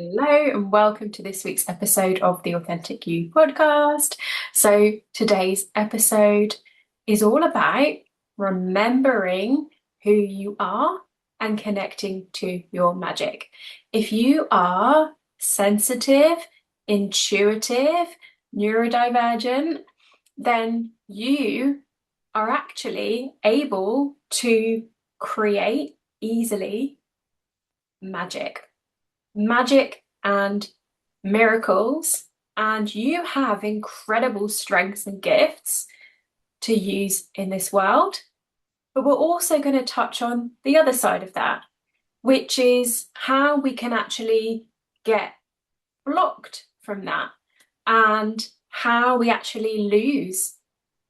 Hello and welcome to this week's episode of the Authentic You podcast. So, today's episode is all about remembering who you are and connecting to your magic. If you are sensitive, intuitive, neurodivergent, then you are actually able to create easily magic and miracles, and you have incredible strengths and gifts to use in this world. But we're also going to touch on the other side of that, which is how we can actually get blocked from that and how we actually lose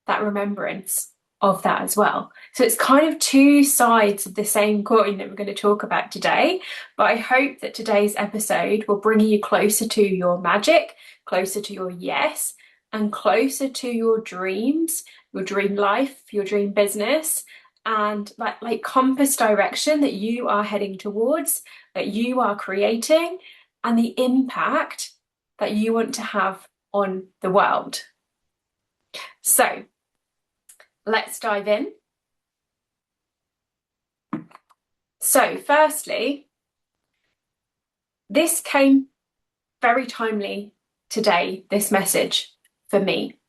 that remembrance of that as well. So it's kind of two sides of the same coin that we're going to talk about today. But I hope that today's episode will bring you closer to your magic, closer to your yes, and closer to your dreams, your dream life, your dream business, and like compass direction that you are heading towards, that you are creating, and the impact that you want to have on the world. So let's dive in. So, firstly, this came very timely today, this message for me.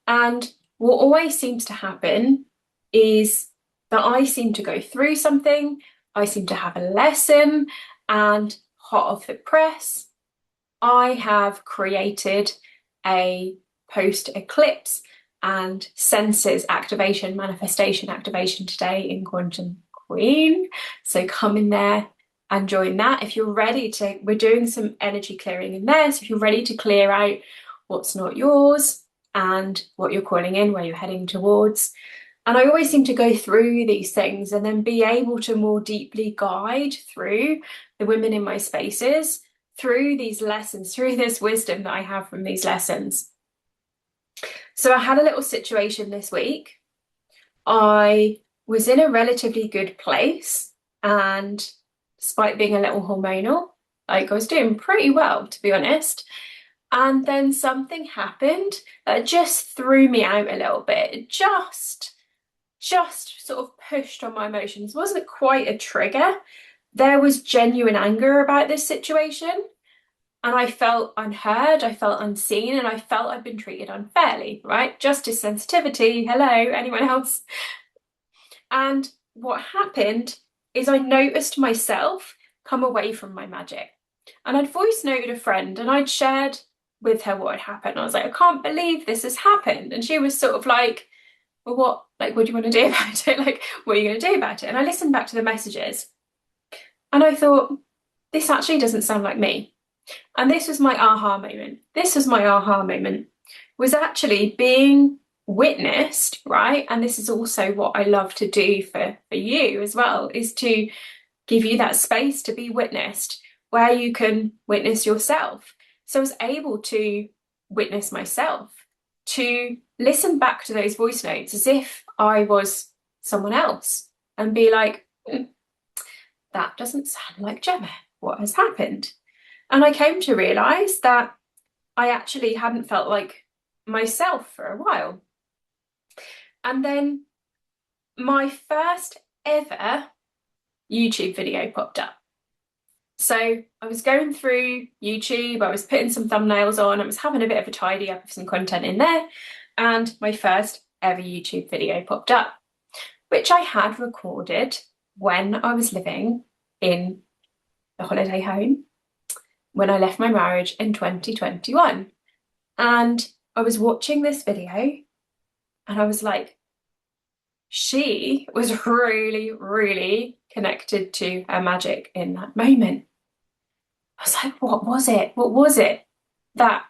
And what always seems to happen is that I seem to go through something, I seem to have a lesson, and hot off the press, I have created a post eclipse and senses activation, manifestation activation today in Quantum Queen. So come in there and join that. If you're ready to, we're doing some energy clearing in there. So if you're ready to clear out what's not yours and what you're calling in, where you're heading towards. And I always seem to go through these things and then be able to more deeply guide through the women in my spaces, through these lessons, through this wisdom that I have from these lessons. So I had a little situation this week. I was in a relatively good place, and despite being a little hormonal, like I was doing pretty well, to be honest. And then something happened that just threw me out a little bit. It just sort of pushed on my emotions. It wasn't quite a trigger. There was genuine anger about this situation. And I felt unheard, I felt unseen, and I felt I'd been treated unfairly, right? Justice, sensitivity, hello, anyone else? And what happened is I noticed myself come away from my magic. And I'd voice noted a friend and I'd shared with her what had happened. I was like, I can't believe this has happened. And she was sort of like, well, what do you want to do about it? Like, what are you going to do about it? And I listened back to the messages and I thought, this actually doesn't sound like me. And this was my aha moment. Was actually being witnessed, right? And this is also what I love to do for you as well, is to give you that space to be witnessed where you can witness yourself. So I was able to witness myself, to listen back to those voice notes as if I was someone else and be like, that doesn't sound like Gemma. What has happened? And I came to realise that I actually hadn't felt like myself for a while. And then my first ever YouTube video popped up. So I was going through YouTube, I was putting some thumbnails on, I was having a bit of a tidy up of some content in there, and my first ever YouTube video popped up, which I had recorded when I was living in the holiday home when I left my marriage in 2021. And I was watching this video and I was like, she was really, really connected to her magic in that moment. I was like, what was it? What was it? That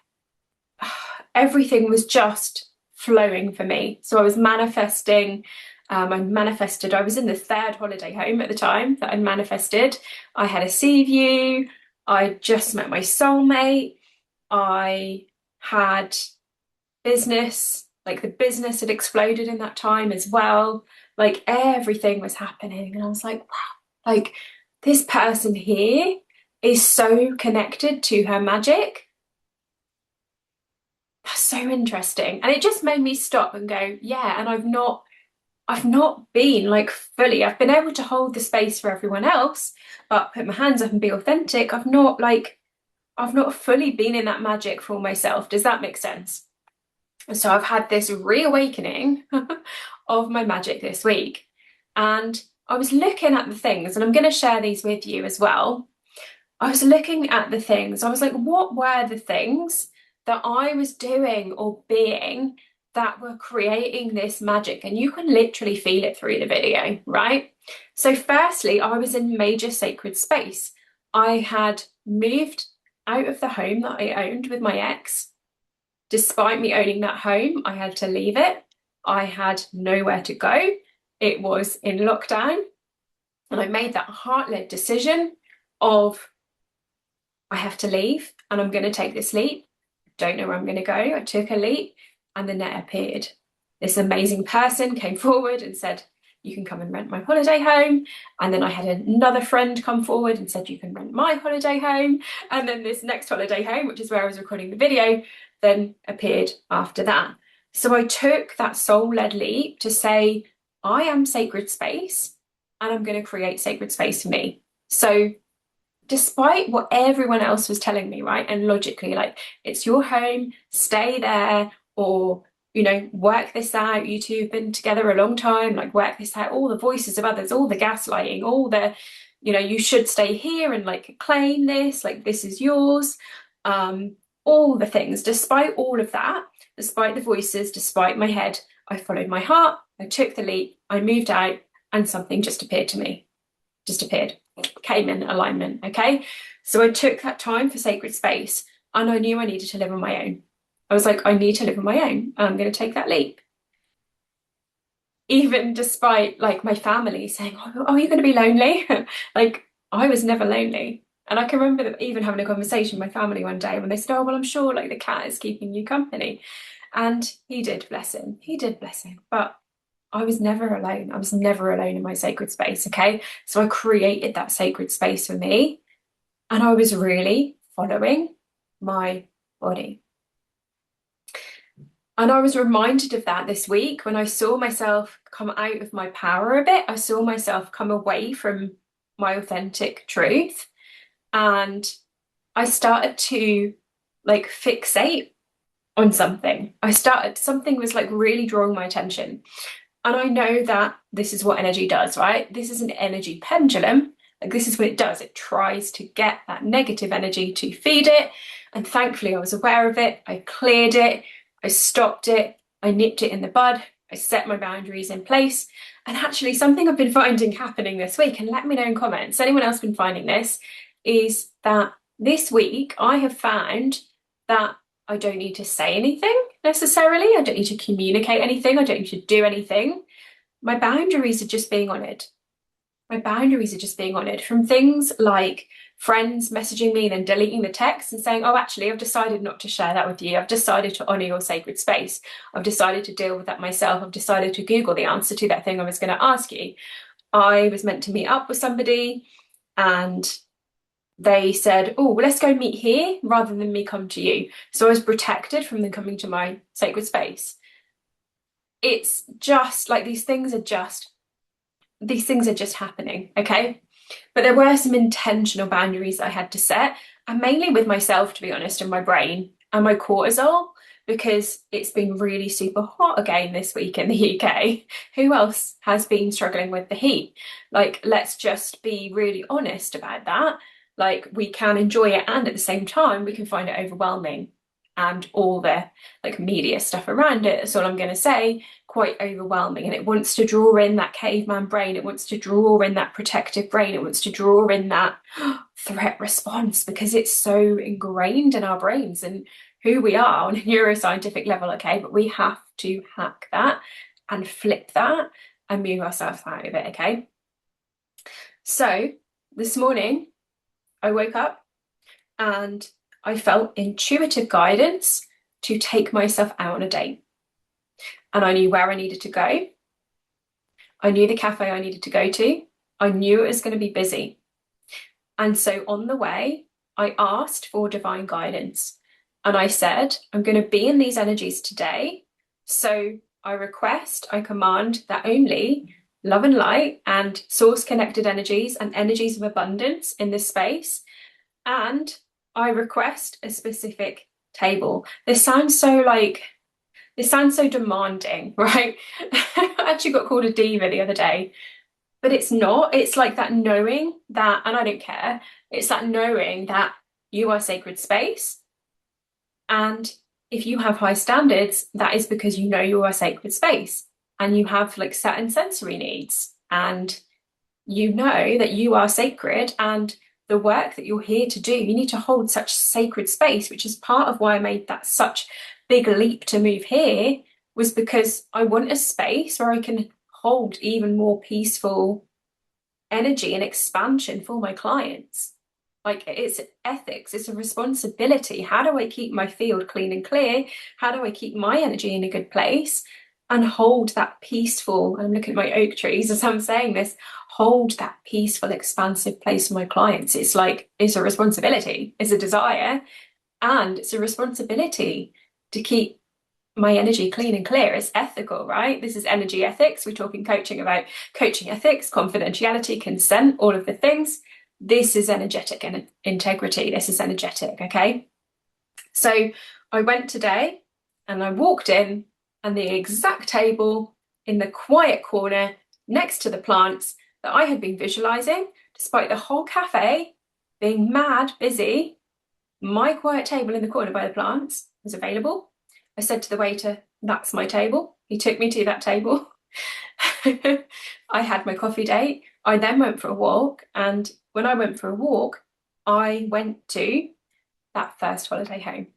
everything was just flowing for me. So I was manifesting. I was in the third holiday home at the time that I manifested. I had a sea view. I just met my soulmate. I had business, like the business had exploded in that time as well. Like everything was happening. And I was like, wow, like this person here is so connected to her magic. That's so interesting. And it just made me stop and go, yeah, and I've not been like fully, I've been able to hold the space for everyone else, but put my hands up and be authentic. I've not fully been in that magic for myself. Does that make sense? So I've had this reawakening of my magic this week. And I was looking at the things, and I'm going to share these with you as well. I was looking at the things, I was like, what were the things that I was doing or being that were creating this magic? And you can literally feel it through the video, right? So, firstly, I was in major sacred space. I had moved out of the home that I owned with my ex. Despite me owning that home, I had to leave it. I had nowhere to go. It was in lockdown. And I made that heart-led decision of I have to leave and I'm going to take this leap. Don't know where I'm going to go. I took a leap and the net appeared. This amazing person came forward and said, you can come and rent my holiday home. And then I had another friend come forward and said, you can rent my holiday home. And then this next holiday home, which is where I was recording the video, then appeared after that. So I took that soul-led leap to say, I am sacred space and I'm going to create sacred space for me. So despite what everyone else was telling me, right? And logically, like, it's your home, stay there, or, work this out. You two have been together a long time, like, work this out. All the voices of others, all the gaslighting, all the, you should stay here and like claim this, like, this is yours. All the things, despite all of that, despite the voices, despite my head, I followed my heart, I took the leap, I moved out, and something just appeared to me. Just appeared. Came in alignment. Okay. So I took that time for sacred space and I knew I needed to live on my own. I was like, I need to live on my own. I'm going to take that leap. Even despite like my family saying, oh, are you going to be lonely? Like, I was never lonely. And I can remember even having a conversation with my family one day when they said, oh, well, I'm sure like the cat is keeping you company. And he did, bless him. He did, bless him. But I was never alone. I was never alone in my sacred space. Okay. So I created that sacred space for me. And I was really following my body. And I was reminded of that this week when I saw myself come out of my power a bit. I saw myself come away from my authentic truth. And I started to like fixate on something. Something was like really drawing my attention. And I know that this is what energy does, right? This is an energy pendulum. Like, this is what it does. It tries to get that negative energy to feed it. And thankfully, I was aware of it. I cleared it. I stopped it. I nipped it in the bud. I set my boundaries in place. And actually, something I've been finding happening this week, and let me know in comments, anyone else been finding this, is that this week I have found that I don't need to say anything necessarily. I don't need to communicate anything. I don't need to do anything. My boundaries are just being honoured. My boundaries are just being honoured, from things like friends messaging me and then deleting the text and saying, oh, actually, I've decided not to share that with you. I've decided to honour your sacred space. I've decided to deal with that myself. I've decided to Google the answer to that thing I was going to ask you. I was meant to meet up with somebody and they said, oh, well, let's go meet here rather than me come to you. So I was protected from them coming to my sacred space. It's just like these things are just happening, okay? But there were some intentional boundaries I had to set, and mainly with myself, to be honest, and my brain and my cortisol, because it's been really super hot again this week in the UK. Who else has been struggling with the heat? Like, let's just be really honest about that. Like, we can enjoy it, and at the same time, we can find it overwhelming. And all the like media stuff around it, that's all I'm going to say, quite overwhelming. And it wants to draw in that caveman brain. It wants to draw in that protective brain. It wants to draw in that threat response, because it's so ingrained in our brains and who we are on a neuroscientific level, okay? But we have to hack that and flip that and move ourselves out of it, okay? So this morning, I woke up and I felt intuitive guidance to take myself out on a date. And I knew where I needed to go. I knew the cafe I needed to go to. I knew it was going to be busy. And so on the way, I asked for divine guidance. And I said, I'm going to be in these energies today. So I request, I command that only love and light and source connected energies and energies of abundance in this space. And I request a specific table. This sounds so demanding, right? I actually got called a diva the other day, but it's not. It's like that knowing that, and I don't care, it's that knowing that you are sacred space. And if you have high standards, that is because you know you are sacred space and you have like certain sensory needs and you know that you are sacred and the work that you're here to do, you need to hold such sacred space, which is part of why I made that such big leap to move here, was because I want a space where I can hold even more peaceful energy and expansion for my clients. Like, it's ethics, it's a responsibility. How do I keep my field clean and clear? How do I keep my energy in a good place and hold that peaceful, I'm looking at my oak trees as I'm saying this, hold that peaceful, expansive place for my clients? It's like, it's a responsibility, it's a desire, and it's a responsibility to keep my energy clean and clear. It's ethical, right? This is energy ethics. We're talking coaching about coaching ethics, confidentiality, consent, all of the things. This is energetic and integrity. This is energetic, okay? So I went today and I walked in, and the exact table in the quiet corner next to the plants that I had been visualizing, despite the whole cafe being mad busy, my quiet table in the corner by the plants was available. I said to the waiter, that's my table. He took me to that table. I had my coffee date. I then went for a walk. And when I went for a walk, I went to that first holiday home.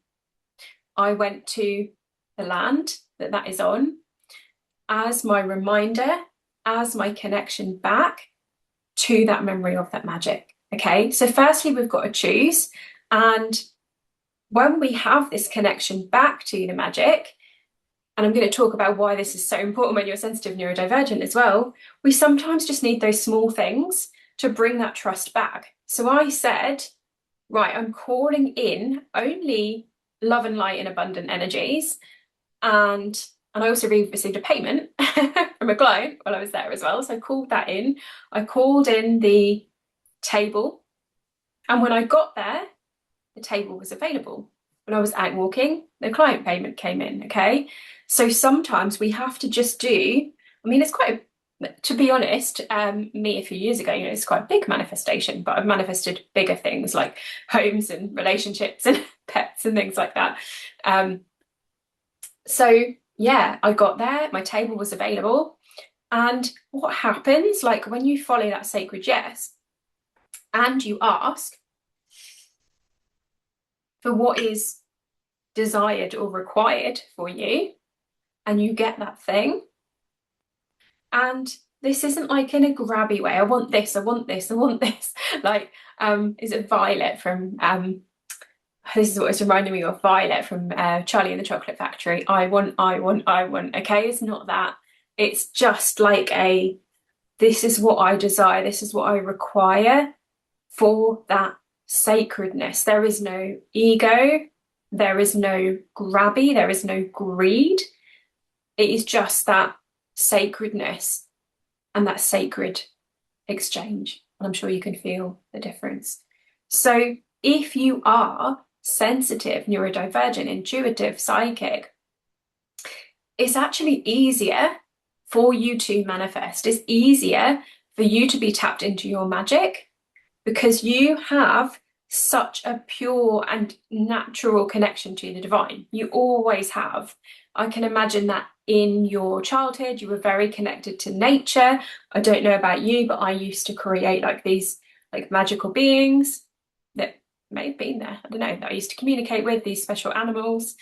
I went to the land that is on as my reminder, as my connection back to that memory of that magic. Okay, so firstly, we've got to choose. And when we have this connection back to the magic, and I'm going to talk about why this is so important when you're sensitive neurodivergent as well, we sometimes just need those small things to bring that trust back. So I said, right, I'm calling in only love and light and abundant energies. And I also received a payment from a client while I was there as well. So I called that in. I called in the table. And when I got there, the table was available. When I was out walking, the client payment came in, okay? So sometimes we have to just do, I mean, it's quite, to be honest, me a few years ago, you know, it's quite a big manifestation, but I've manifested bigger things like homes and relationships and pets and things like that. So yeah, I got there, my table was available. And what happens, like when you follow that sacred yes, and you ask for what is desired or required for you, and you get that thing. And this isn't like in a grabby way, I want this, I want this, I want this. Like, is it Violet from, this is what it's reminding me of, Violet from Charlie and the Chocolate Factory. I want, I want, I want. Okay, it's not that. It's just like this is what I desire, this is what I require for that sacredness. There is no ego, there is no grabby, there is no greed. It is just that sacredness and that sacred exchange. And I'm sure you can feel the difference. So if you are sensitive, neurodivergent, intuitive, psychic, it's actually easier for you to manifest. It's easier for you to be tapped into your magic because you have such a pure and natural connection to the divine. You always have. I can imagine that in your childhood, you were very connected to nature. I don't know about you, but I used to create like these like magical beings that may have been there. I don't know, that I used to communicate with, these special animals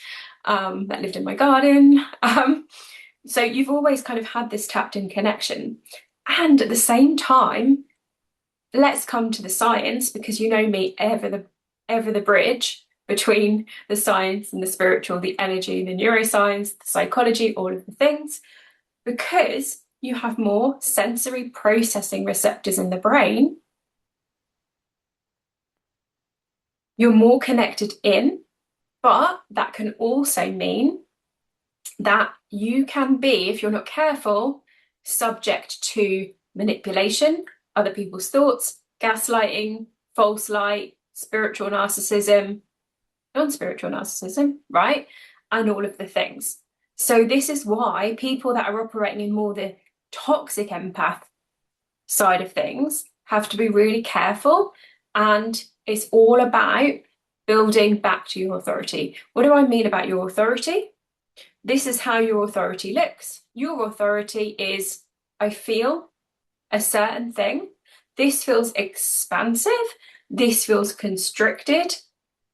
that lived in my garden. So you've always kind of had this tapped in connection. And at the same time, let's come to the science, because you know me, ever the bridge between the science and the spiritual, the energy, the neuroscience, the psychology, all of the things, because you have more sensory processing receptors in the brain. you're more connected in, but that can also mean that you can be, if you're not careful, subject to manipulation, other people's thoughts, gaslighting, false light, spiritual narcissism, non-spiritual narcissism, right? And all of the things. So this is why people that are operating in more the toxic empath side of things have to be really careful. And it's all about building back to your authority. What do I mean about your authority? This is how your authority looks. Your authority is, I feel a certain thing. This feels expansive. This feels constricted.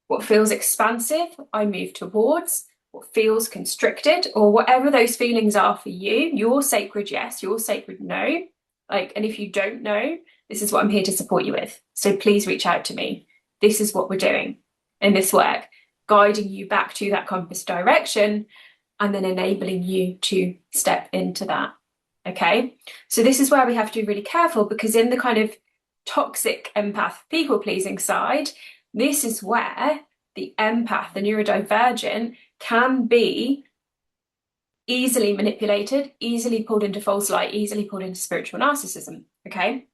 What feels expansive, I move towards. What feels constricted, or whatever those feelings are for you, your sacred yes, your sacred no. And if you don't know, this is what I'm here to support you with. So please reach out to me. This is what we're doing in this work, guiding you back to that compass direction and then enabling you to step into that. Okay. So this is where we have to be really careful, because in the kind of toxic empath people pleasing side, this is where the empath, the neurodivergent, can be easily manipulated, easily pulled into false light, easily pulled into spiritual narcissism. Okay.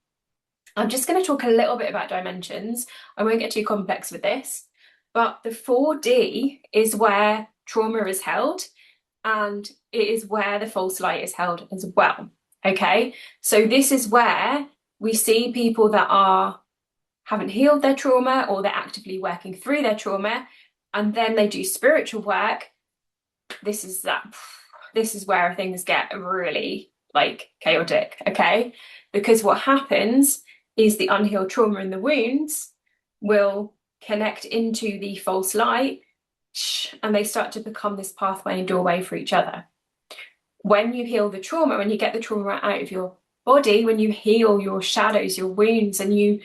I'm just going to talk a little bit about dimensions. I won't get too complex with this, but the 4D is where trauma is held, and it is where the false light is held as well. Okay. So this is where we see people that haven't healed their trauma, or they're actively working through their trauma, and then they do spiritual work. This is where things get really chaotic. Okay. Because what happens is the unhealed trauma and the wounds will connect into the false light, and they start to become this pathway and doorway for each other. When you heal the trauma, when you get the trauma out of your body, when you heal your shadows, your wounds, and you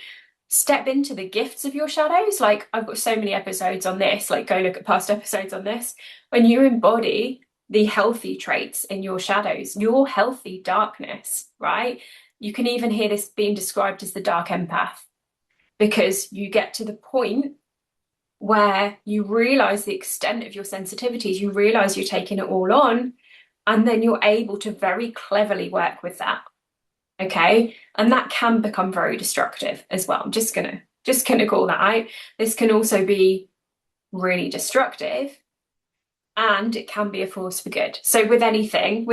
step into the gifts of your shadows, I've got so many episodes on this, go look at past episodes on this. When you embody the healthy traits in your shadows, your healthy darkness, right? You can even hear this being described as the dark empath, because you get to the point where you realize the extent of your sensitivities, you realize you're taking it all on, and then you're able to very cleverly work with that. Okay. And that can become very destructive as well. I'm just gonna call that out. This can also be really destructive, and it can be a force for good. So with anything,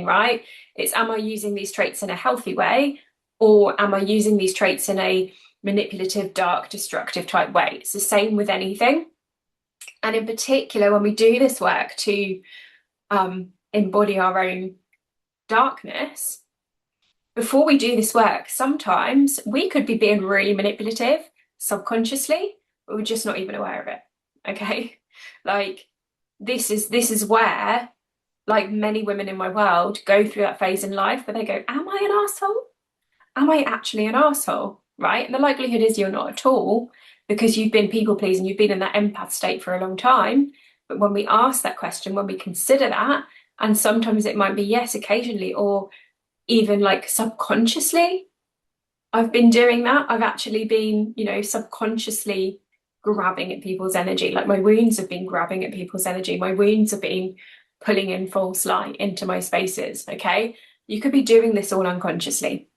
right? It's, am I using these traits in a healthy way, or am I using these traits in a manipulative, dark, destructive type way? It's the same with anything. And in particular, when we do this work to embody our own darkness, before we do this work, sometimes we could be being really manipulative subconsciously, but we're just not even aware of it. Okay. This is where, many women in my world go through that phase in life where they go, am I an asshole? Am I actually an asshole? Right? And the likelihood is you're not at all, because you've been people pleasing, you've been in that empath state for a long time. But when we ask that question, when we consider that, and sometimes it might be yes, occasionally, or even subconsciously, I've been doing that. I've actually been, subconsciously grabbing at people's energy. My wounds have been grabbing at people's energy. My wounds have been pulling in false light into my spaces. Okay. You could be doing this all unconsciously.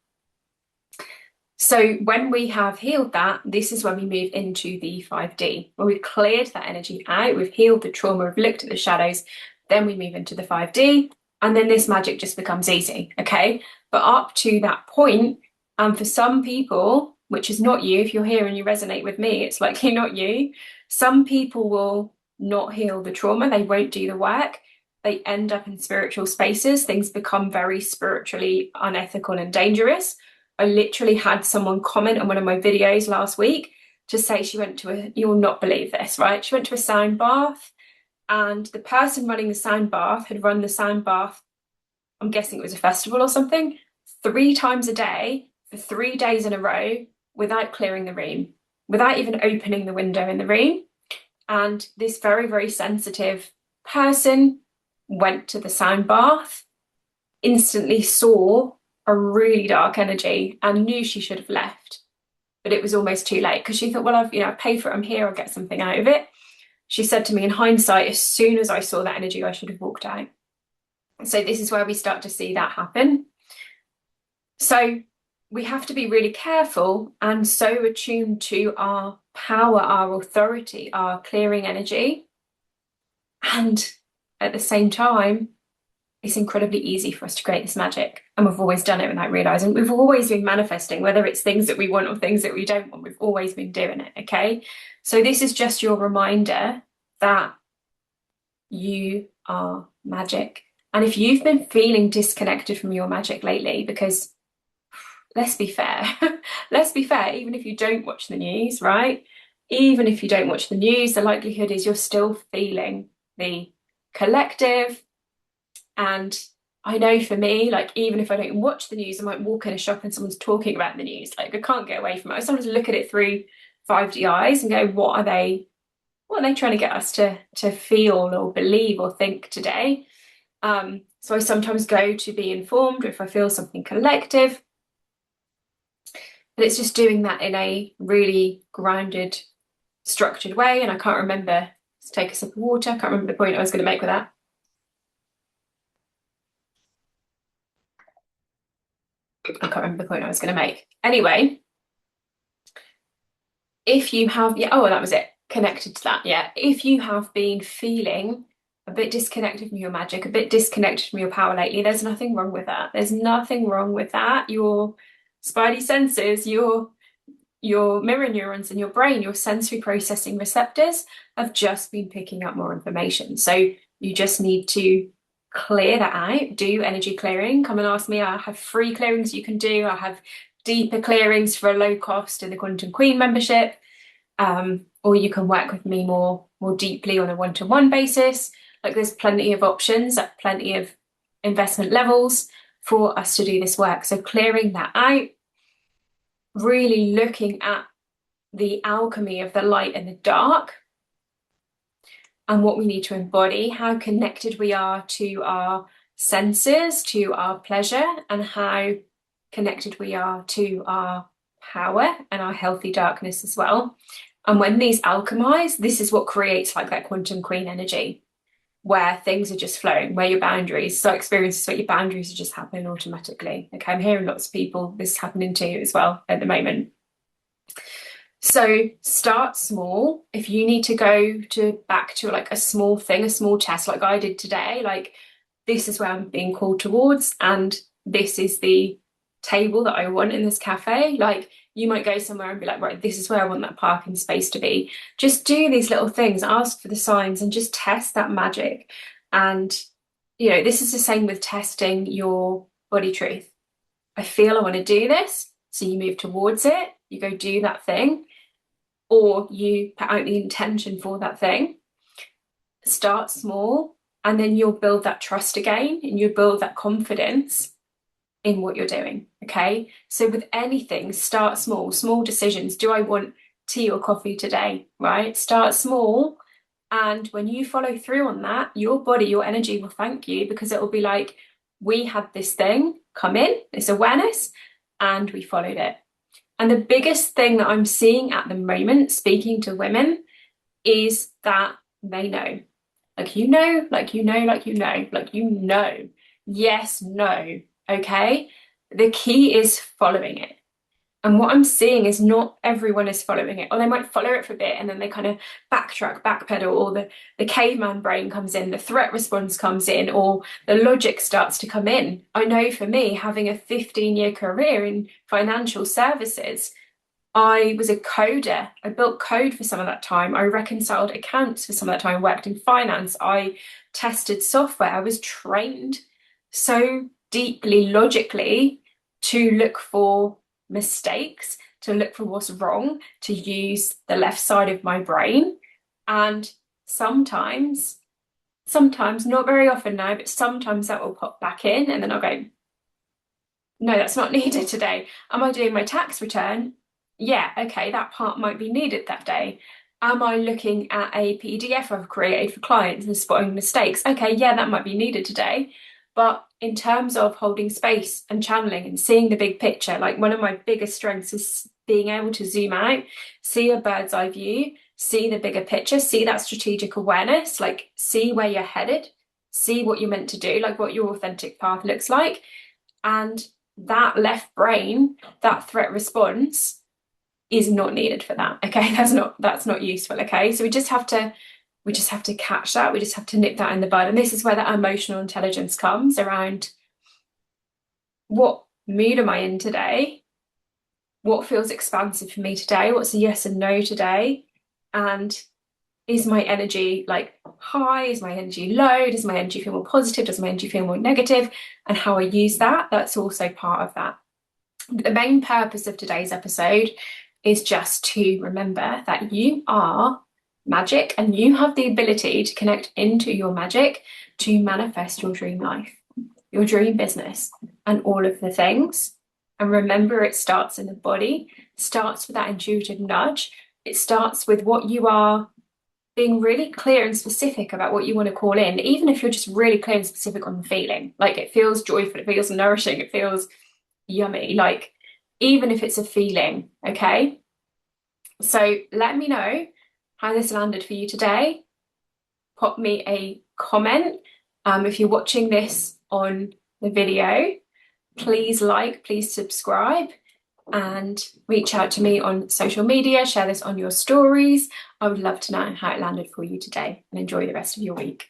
So when we have healed that, this is when we move into the 5D. When we've cleared that energy out, we've healed the trauma, we've looked at the shadows, then we move into the 5D, and then this magic just becomes easy, okay? But up to that point, and for some people, which is not you, if you're here and you resonate with me, it's likely not you, some people will not heal the trauma, they won't do the work, they end up in spiritual spaces, things become very spiritually unethical and dangerous. I literally had someone comment on one of my videos last week to say she went to you'll not believe this, right? She went to a sound bath, and the person running the sound bath had run the sound bath, I'm guessing it was a festival or something, 3 times a day for 3 days in a row without clearing the room, without even opening the window in the room. And this very, very sensitive person went to the sound bath, instantly saw a really dark energy, and knew she should have left. but it was almost too late because she thought, well, I've paid for it, I'm here, I'll get something out of it. She said to me, in hindsight, as soon as I saw that energy, I should have walked out. So this is where we start to see that happen. So we have to be really careful and so attuned to our power, our authority, our clearing energy. And at the same time, it's incredibly easy for us to create this magic. And we've always done it without realizing. We've always been manifesting, whether it's things that we want or things that we don't want. We've always been doing it, okay? So this is just your reminder that you are magic. And if you've been feeling disconnected from your magic lately, because let's be fair, let's be fair, even if you don't watch the news, right? Even if you don't watch the news, the likelihood is you're still feeling the collective. And I know for me, like, even if I don't watch the news, I might walk in a shop and someone's talking about the news. Like, I can't get away from it. I sometimes look at it through 5D eyes and go, what are they trying to get us to feel or believe or think today? So I sometimes go to be informed if I feel something collective. But it's just doing that in a really grounded, structured way. And I can't remember, let's take a sip of water. I can't remember the point I was going to make with that. I can't remember the point I was going to make. Anyway, if you have, that was it, connected to that, yeah. If you have been feeling a bit disconnected from your magic, a bit disconnected from your power lately, there's nothing wrong with that. There's nothing wrong with that. Your spidey senses, your mirror neurons in your brain, your sensory processing receptors have just been picking up more information. So you just need to clear that out, do energy clearing. Come and ask me. I have free clearings you can do. I have deeper clearings for a low cost in the Quantum Queen membership. Or you can work with me more deeply on a one-to-one basis. Like, there's plenty of options at plenty of investment levels for us to do this work. So clearing that out, really looking at the alchemy of the light and the dark and what we need to embody, how connected we are to our senses, to our pleasure, and how connected we are to our power and our healthy darkness as well. And when these alchemize, this is what creates like that quantum queen energy, where things are just flowing, where your boundaries, so experiences where your boundaries are just happening automatically. Okay, I'm hearing lots of people this happening to as well at the moment. So start small. If you need to go back to like a small thing, a small test, like I did today, like, this is where I'm being called towards, and this is the table that I want in this cafe. Like, you might go somewhere and be like, right, this is where I want that parking space to be. Just do these little things, ask for the signs, and just test that magic. And, this is the same with testing your body truth. I feel I want to do this. So you move towards it, you go do that thing, or you put out the intention for that thing. Start small, and then you'll build that trust again, and you'll build that confidence in what you're doing. Okay, so with anything, start small decisions. Do I want tea or coffee today? Right, start small, and when you follow through on that, your body, your energy will thank you, because it will be like, we had this thing come in, this awareness, and we followed it. And the biggest thing that I'm seeing at the moment, speaking to women, is that they know. Yes, no. Okay, the key is following it. And what I'm seeing is not everyone is following it, or they might follow it for a bit and then they kind of backpedal, or the caveman brain comes in, the threat response comes in, or the logic starts to come in. I know for me, having a 15-year career in financial services, I was a coder. I built code for some of that time. I reconciled accounts for some of that time. I worked in finance. I tested software. I was trained so deeply logically to look for mistakes, to look for what's wrong, to use the left side of my brain. And sometimes, not very often now, but sometimes that will pop back in, and then I'll go, no, that's not needed today. Am I doing my tax return? Yeah, okay, that part might be needed that day. Am I looking at a PDF I've created for clients and spotting mistakes? Okay, yeah, that might be needed today. But in terms of holding space and channeling and seeing the big picture, like, one of my biggest strengths is being able to zoom out, see a bird's eye view, see the bigger picture, see that strategic awareness, like see where you're headed, see what you're meant to do, like what your authentic path looks like. And that left brain, that threat response is not needed for that. Okay, that's not useful. Okay, so we just have to catch that. We just have to nip that in the bud. And this is where that emotional intelligence comes around: what mood am I in today? What feels expansive for me today? What's a yes and no today? And is my energy like high? Is my energy low? Does my energy feel more positive? Does my energy feel more negative? And how I use that, that's also part of that. But the main purpose of today's episode is just to remember that you are magic and you have the ability to connect into your magic to manifest your dream life, your dream business, and all of the things. And remember, it starts in the body, starts with that intuitive nudge. It starts with what you are being really clear and specific about what you want to call in, even if you're just really clear and specific on the feeling. Like, it feels joyful, it feels nourishing, it feels yummy, like, even if it's a feeling, okay? So let me know how this landed for you today. Pop me a comment. If you're watching this on the video, please like, please subscribe, and reach out to me on social media. Share this on your stories. I would love to know how it landed for you today, and enjoy the rest of your week.